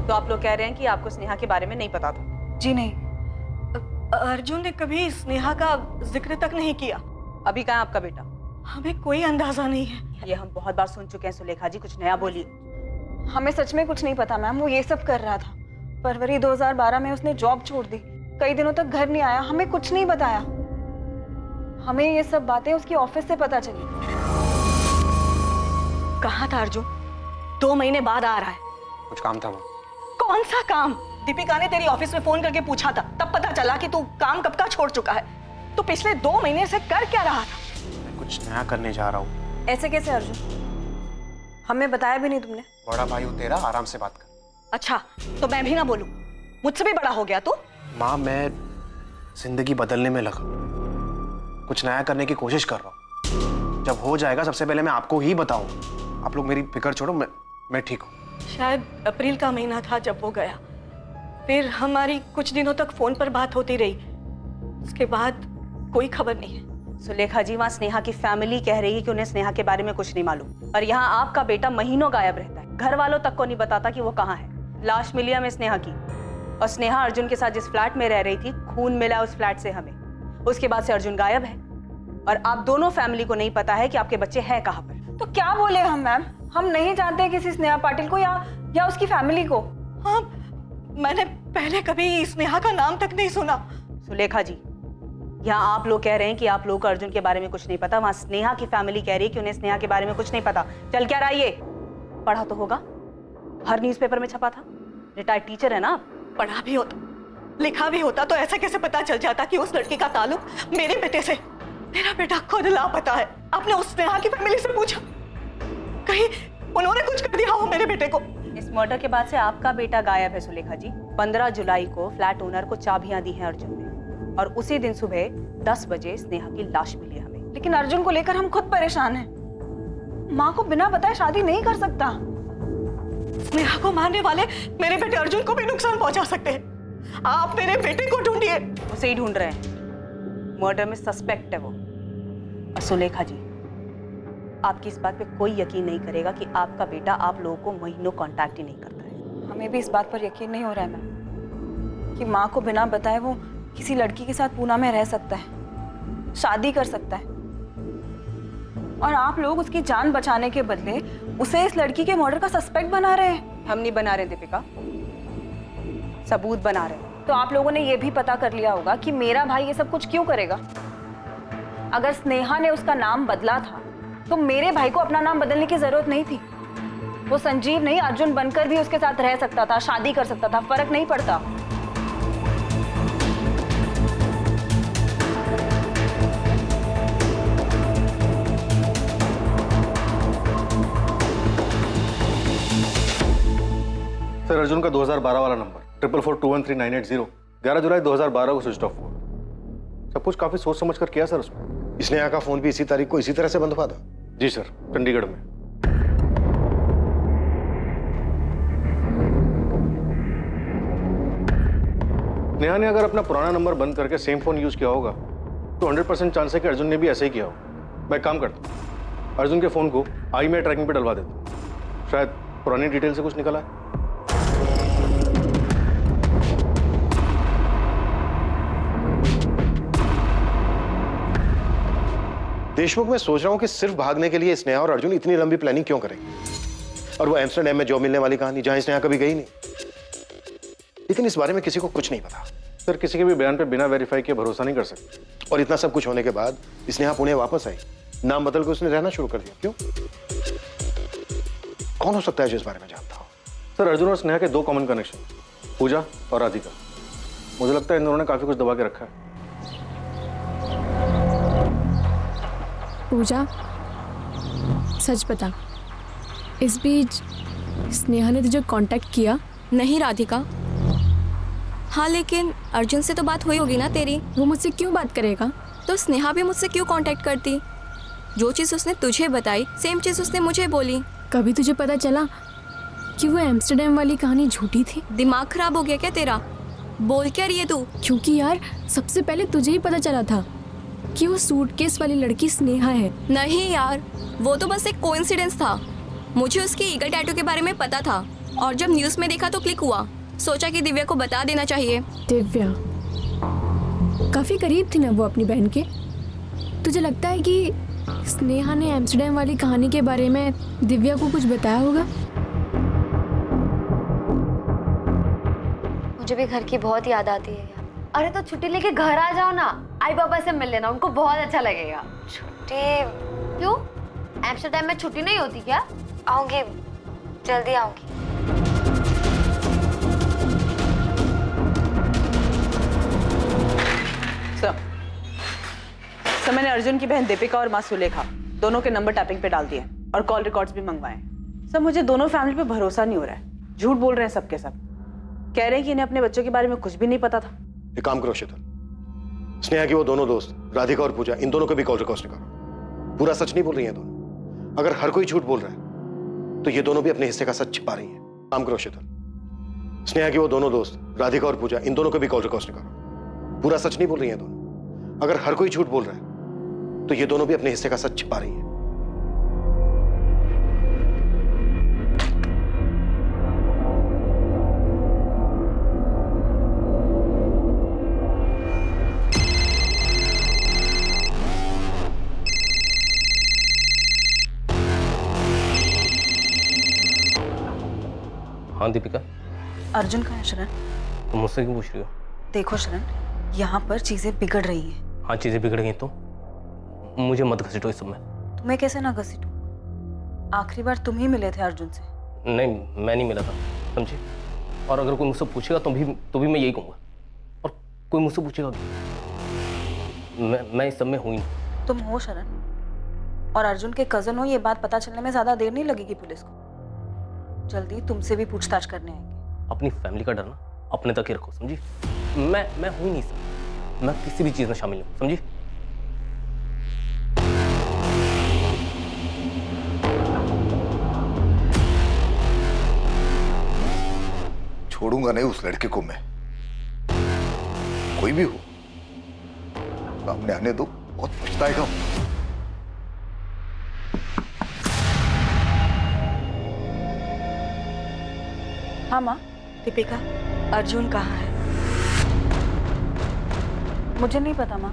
तो आप लोग कह रहे हैं कि आपको स्नेहा के बारे में नहीं पता था? जी नहीं, अर्जुन ने कभी स्नेहा का जिक्र तक नहीं किया। अभी कहाँ है आपका बेटा? हमें कोई अंदाजा नहीं है। ये हम बहुत बार सुन चुके हैं सुलेखा जी, कुछ नया बोलिए। हमें सच में कुछ नहीं पता मैम, वो ये सब कर रहा था। फरवरी 2012 में उसने जॉब छोड़ दी, कई दिनों तक घर नहीं आया, हमें कुछ नहीं बताया। हमें ये सब बातें उसकी ऑफिस से पता चली। कहाँ था अर्जुन? 2 महीने बाद आ रहा है। कुछ काम था वो। कौन सा काम? दीपिका ने तेरी ऑफिस में फोन करके पूछा था, तब पता चला कि तू काम कब का छोड़ चुका है। तो पिछले 2 महीने से कर क्या रहा था? मैं कुछ नया करने जा रहा हूँ। ऐसे कैसे अर्जुन? हमें बताया भी नहीं तुमने। बड़ा भाई हो तेरा, आराम से बात कर। अच्छा, तो मैं भी ना बोलूं? मुझसे भी बड़ा हो गया तू। माँ, मैं जिंदगी बदलने में लगा, कुछ नया करने की कोशिश कर रहा हूँ। जब हो जाएगा सबसे पहले मैं आपको ही बताऊँ। आप लोग मेरी फिक्र छोड़ो, मैं ठीक हूँ। शायद अप्रैल का महीना था जब वो गया, फिर हमारी कुछ दिनों तक फोन पर बात होती रही, उसके बाद कोई खबर नहीं है। सुलेखा जी, वहाँ स्नेहा की फैमिली कह रही है कि उन्हें स्नेहा के बारे में कुछ नहीं मालूम, और यहाँ आपका बेटा महीनों गायब रहता है, घर वालों तक को नहीं बताता कि वो कहाँ है। लाश मिली हमें स्नेहा की, और स्नेहा अर्जुन के साथ जिस फ्लैट में रह रही थी, खून मिला उस फ्लैट से हमें। उसके बाद से अर्जुन गायब है, और आप दोनों फैमिली को नहीं पता है कि आपके बच्चे हैं कहाँ पर। तो क्या बोले हम मैम? हम नहीं जानते किसी स्नेहा पाटिल को या उसकी फैमिली को। हाँ, मैंने पहले कभी स्नेहा का नाम तक नहीं सुना। सुलेखा जी, यहाँ आप लोग कह रहे हैं कि आप लोगों को अर्जुन के बारे में कुछ नहीं पता, वहाँ स्नेहा की फैमिली कह रही है कि उन्हें स्नेहा के बारे में कुछ नहीं पता। चल क्या रहा है ये? पढ़ा तो होगा, हर न्यूज़पेपर में छपा था। रिटायर्ड टीचर है ना आप। पढ़ा भी होता, लिखा भी होता तो ऐसा कैसे पता चल जाता कि उस लड़की का ताल्लुक मेरे बेटे से? मेरा बेटा खुद लापता है। आपने उस स्नेहा की फैमिली से पूछा? कहीं उन्होंने कुछ कर दिया हो मेरे बेटे को? इस मर्डर के बाद से आपका बेटा गायब है सुलेखा जी। 15 जुलाई को फ्लैट ओनर को चाबियां दी हैं अर्जुन ने, और उसी दिन सुबह 10 बजे स्नेहा की लाश मिली हमें। लेकिन अर्जुन को लेकर हम खुद परेशान हैं। माँ को बिना बताए शादी नहीं कर सकता। स्नेहा को मारने वाले मेरे बेटे अर्जुन को भी नुकसान पहुंचा सकते हैं। आप मेरे बेटे को ढूंढिए। उसे ही ढूंढ रहे हैं, मर्डर में सस्पेक्ट है वो। और सुलेखा जी, आपकी इस बात पे कोई यकीन नहीं करेगा कि आपका बेटा आप लोगों को महीनों कांटेक्ट ही नहीं करता है। हमें भी इस बात पर यकीन नहीं हो रहा है मैम कि माँ को बिना बताए वो किसी लड़की के साथ पूना में रह सकता है, शादी कर सकता है, और आप लोग उसकी जान बचाने के बदले उसे इस लड़की के मर्डर का सस्पेक्ट बना रहे हैं। हम नहीं बना रहे दीपिका, सबूत बना रहे हैं। तो आप लोगों ने ये भी पता कर लिया होगा कि मेरा भाई ये सब कुछ क्यों करेगा। अगर स्नेहा ने उसका नाम बदला था तो मेरे भाई को अपना नाम बदलने की जरूरत नहीं थी। वो संजीव नहीं अर्जुन बनकर भी उसके साथ रह सकता था, शादी कर सकता था, फर्क नहीं पड़ता। सर अर्जुन का 2012 वाला नंबर 44421398 11 जुलाई 2012 को स्विच ऑफ हुआ। सब कुछ काफी सोच समझ कर किया सर उसमें। स्नेहा का फोन भी इसी तारीख को इसी तरह से बंद हुआ था? जी सर, चंडीगढ़ में। नेहा ने अगर अपना पुराना नंबर बंद करके सेम फोन यूज किया होगा तो 100% चांस है कि अर्जुन ने भी ऐसे ही किया होगा। मैं एक काम करता हूँ, अर्जुन के फोन को IMEI ट्रैकिंग पे डलवा देता हूँ, शायद पुरानी डिटेल से कुछ निकला है। देशमुख, मैं सोच रहा हूँ कि सिर्फ भागने के लिए स्नेहा और अर्जुन इतनी लंबी प्लानिंग क्यों करेंगे? और वो एम्स्टरडैम में जॉब मिलने वाली कहानी जहां स्नेहा कभी गई नहीं। लेकिन इस बारे में किसी को कुछ नहीं पता। सर किसी के भी बयान पे बिना वेरीफाई किए भरोसा नहीं कर सकते। और इतना सब कुछ होने के बाद स्नेहा पुणे वापस आई, नाम बदल के उसने रहना शुरू कर दिया। क्यों? कौन हो सकता है जो इस बारे में जानता हो? सर अर्जुन और स्नेहा के 2 कॉमन कनेक्शन, पूजा और राधिका। मुझे लगता है इन दोनों ने काफी कुछ दबा के रखा है। पूजा, सच बता, इस बीच स्नेहा ने तुझे कांटेक्ट किया? नहीं राधिका। हाँ लेकिन अर्जुन से तो बात हुई होगी ना तेरी? वो मुझसे क्यों बात करेगा? तो स्नेहा भी मुझसे क्यों कांटेक्ट करती? जो चीज़ उसने तुझे बताई सेम चीज़ उसने मुझे बोली। कभी तुझे पता चला कि वो एम्स्टरडैम वाली कहानी झूठी थी? दिमाग खराब हो गया क्या तेरा? बोल क्या रही है तू? क्योंकि यार सबसे पहले तुझे ही पता चला था कि वो सूटकेस वाली लड़की स्नेहा है। नहीं यार, वो तो बस एक कोइंसिडेंस था। मुझे उसकी ईगल टैटू के बारे में पता था और जब न्यूज़ में देखा तो क्लिक हुआ। सोचा कि दिव्या को बता देना चाहिए। दिव्या काफी करीब थी ना वो अपनी बहन के। तुझे लगता है कि स्नेहा ने एम्स्टरडैम वाली कहानी के बारे में दिव्या को कुछ बताया होगा? मुझे भी घर की बहुत याद आती है यार। अरे तो छुट्टी लेके घर आ जाओ ना, आई बाबा से मिल लेना, उनको बहुत अच्छा लगेगा। छुट्टी क्यों? एम्स्टरडैम में छुट्टी नहीं होती क्या? आऊंगी, जल्दी आऊंगी। सर मैंने अर्जुन की बहन दीपिका और माँ सुलेखा दोनों के नंबर टैपिंग पे डाल दिए और कॉल रिकॉर्ड्स भी मंगवाए। सर मुझे दोनों फैमिली पे भरोसा नहीं हो रहा है। झूठ बोल रहे हैं सबके सब। कह रहे हैं कि इन्हें अपने बच्चों के बारे में कुछ भी नहीं पता था। एक काम करो शीतल, स्नेहा की वो दोनों दोस्त राधिका और पूजा, इन दोनों के भी कॉल रिकॉर्ड्स निकालो। पूरा सच नहीं बोल रही हैं दोनों। अगर हर कोई झूठ बोल रहा है तो ये दोनों भी अपने हिस्से का सच छिपा रही हैं। काम करो शीतल, स्नेहा की वो दोनों दोस्त राधिका और पूजा, इन दोनों के भी कॉल रिकॉर्ड्स निकालो। पूरा सच नहीं बोल रही हैं दोनों। अगर हर कोई झूठ बोल रहा है तो ये दोनों भी अपने हिस्से का सच छिपा रही हैं। हाँ दीपिका। अर्जुन कहाँ है शरण? तुम मुझसे क्यों पूछ रही हो? देखो शरण, यहाँ पर चीजें बिगड़ रही हैं। हाँ चीजें बिगड़ गई तो मुझे मत घसीटो इस समय। तुम्हें कैसे ना घसीटूं? आखिरी बार तुम ही मिले थे अर्जुन से। नहीं मैं नहीं मिला था, समझी? और अगर कोई मुझसे पूछेगा तो भी मैं यही कहूँगा। और कोई मुझसे पूछेगा मैं इस सब में हूँ ही नहीं। तुम हो शरण, और अर्जुन के कजन हो, ये बात पता चलने में ज्यादा देर नहीं लगेगी पुलिस को। जल्दी तुमसे भी पूछताछ करने आएंगे। अपनी फैमिली का डर ना अपने तक ही रखो, समझी? मैं हूँ ही नहीं सब। मैं किसी भी चीज में शामिल हूँ, समझी? छोड़ूंगा नहीं उस लड़के को मैं। कोई भी हो सामने आने दो, बहुत पछताएगा। हाँ माँ। दीपिका, अर्जुन कहाँ है? मुझे नहीं पता माँ।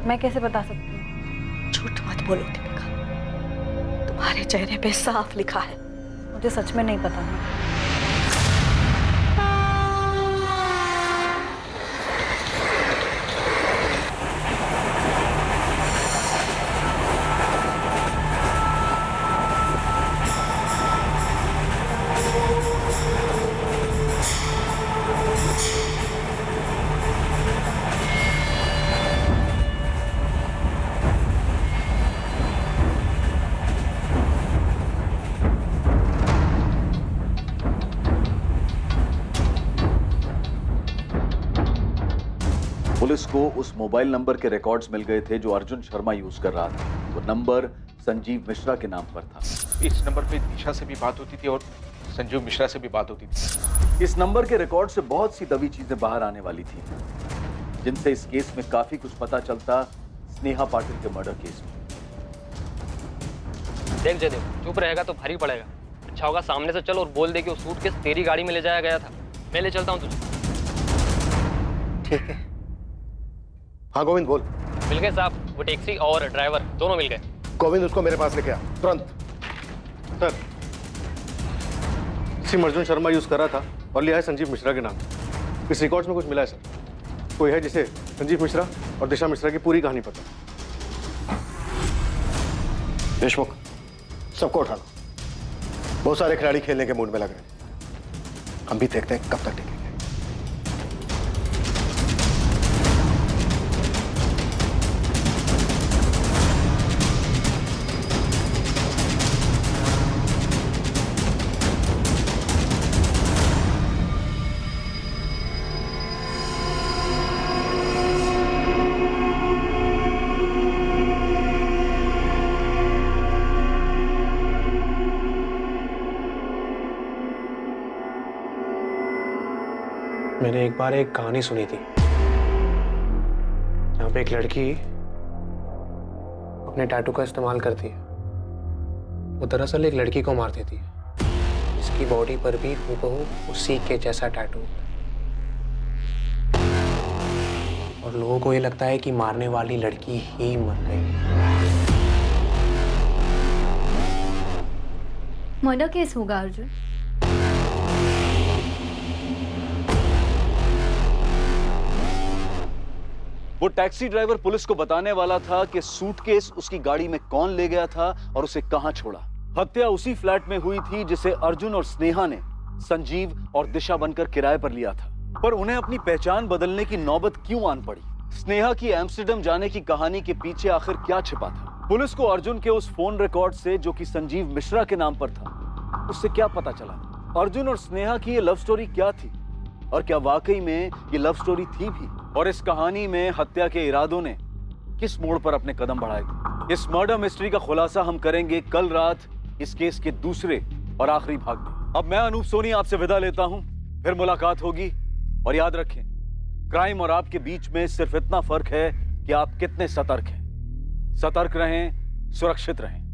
मैं कैसे बता सकती हूँ? झूठ मत बोलो दीपिका, तुम्हारे चेहरे पे साफ लिखा है। मुझे सच में नहीं पता माँ। पुलिस को उस मोबाइल नंबर के रिकॉर्ड्स मिल गए थे जो अर्जुन शर्मा यूज कर रहा था। वो नंबर संजीव मिश्रा के नाम पर था। इस नंबर पे दिशा से भी बात होती थी और संजीव मिश्रा से भी बात होती थी। इस नंबर के रिकॉर्ड से बहुत सी दबी चीजें बाहर आने वाली थी, जिनसे इस केस में काफी कुछ पता चलता स्नेहा पाटिल के मर्डर केस में। देख जयदेव, चुप रहेगा तो भारी पड़ेगा। अच्छा होगा सामने से चल और बोल दे कि वो सूटकेस तेरी गाड़ी में ले जाया गया था। मैं ले चलता हूँ तुझे। ठीक है। हाँ गोविंद बोल। मिल गए साहब, वो टैक्सी और ड्राइवर दोनों मिल गए। गोविंद उसको मेरे पास लेके आ तुरंत। Sir, SIM Arjun Sharma use कर रहा था और लिया है संजीव मिश्रा के नाम। इस रिकॉर्ड्स में कुछ मिला है सर। कोई है जिसे संजीव मिश्रा और दिशा मिश्रा की पूरी कहानी पता। देशमुख, सबको उठाना। बहुत सारे खिलाड़ी खेलने के मूड में लग रहे हैं। हम भी देखते हैं कब तक टिकेंगे। मैंने एक बार एक कहानी सुनी थी जहाँ पे एक लड़की अपने टैटू का इस्तेमाल करती है। वो दरअसल एक लड़की को मार देती है, इसकी बॉडी पर भी हूबहू उसी के जैसा टैटू होता है। और लोगों को ये लगता है कि मारने वाली लड़की ही मर गई। मर्डर केस होगा अर्जुन। वो टैक्सी ड्राइवर पुलिस को बताने वाला था कि सूटकेस उसकी गाड़ी में कौन ले गया था और उसे कहां छोड़ा। हत्या उसी फ्लैट में हुई थी जिसे अर्जुन और स्नेहा ने संजीव और दिशा बनकर किराए पर लिया था। पर उन्हें अपनी पहचान बदलने की नौबत क्यों आन पड़ी? स्नेहा की एम्स्टर्डम जाने की कहानी के पीछे आखिर क्या छिपा था? पुलिस को अर्जुन के उस फोन रिकॉर्ड से, जो कि संजीव मिश्रा के नाम पर था, उससे क्या पता चला? अर्जुन और स्नेहा की ये लव स्टोरी क्या थी और क्या वाकई में ये लव स्टोरी थी भी? और इस कहानी में हत्या के इरादों ने किस मोड़ पर अपने कदम बढ़ाए थे? इस मर्डर मिस्ट्री का खुलासा हम करेंगे कल रात इस केस के दूसरे और आखिरी भाग में। अब मैं अनूप सोनी आपसे विदा लेता हूं, फिर मुलाकात होगी। और याद रखें, क्राइम और आपके बीच में सिर्फ इतना फर्क है कि आप कितने सतर्क हैं। सतर्क रहें, सुरक्षित रहें।